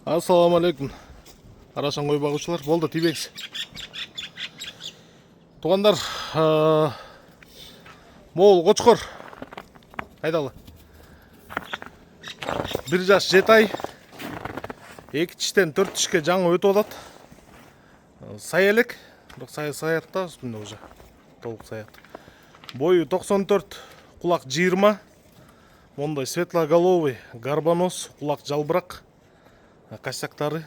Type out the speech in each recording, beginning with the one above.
Ассаламу алейкум. Арашан кой багучулар. Болду тийбеңиз. Тугандар, моол кочкор. Кайдалы. 1 жаш 7 ай. 2 тиштен 4 тишке жаңы өтүп атат. Сай элек, бирок саят да үстүндө уже. Толук саят. Бою 94, кулак 20. Мондай светлоголовый, горбонос, кулак жалбырак. Косяктары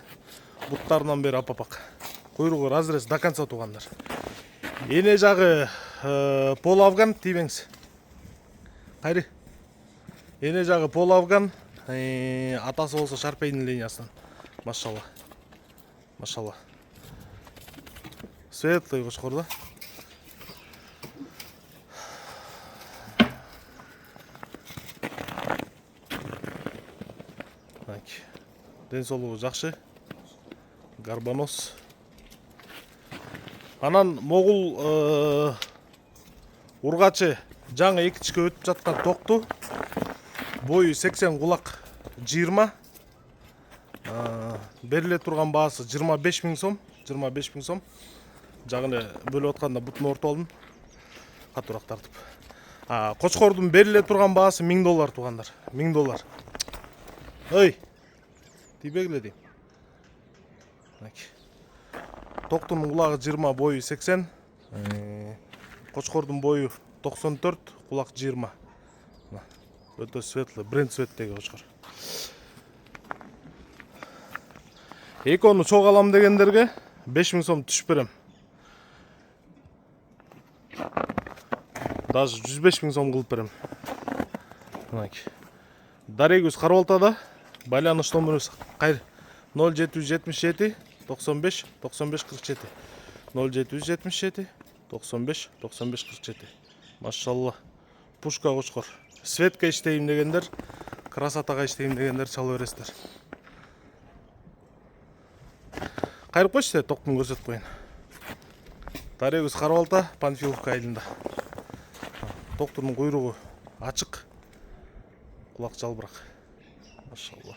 буттарынан бери апапак. Куйругу разрез до конца тугандар. Эне жагы пол афган тийбеңиз. Кайры. Эне жагы пол афган, атасы болсо Шарпейдин линиясынан. Машалла. Машалла. Светлый кочкор да. Ден соолугу жакшы. Горбонос. Анан могул ургачы жаңы 2 тишке өтүп жаткан токту. Бою 80, кулак 20. Бериле турган баасы 25 000 сом. 25 000 сом. Жагыны бөлүп атканда бутун ортоп алдым. Катуураак тартып. Кочкордун бериле турган баасы $1000 тугандар. $1000. Ой. Тийбегиле дейм. Токтун кулагы 20, бою 80. Кочкордун бою 94, кулак 20. Өтө светлый, бренд цветтеги кочкор. Экоону чогуу алам дегендерге 5000 сом түшүп берем. Даже 105 000 сом кылып берем. Дарегүз Карабалтада. Байланыш номерибиз кайр 0777 95 95 47. 0777 95 95 47. Машалла. Пушка кочкор. Светке иштейм дегендер, красотага иштейм дегендер чала бересиздер. Кайрып койчу, токтун көрсөтүп коюн. Дарегүз Карабалта, Панфиловка айылында. Токтунун куйругу ачык. Кулак жалбырак. Машалла.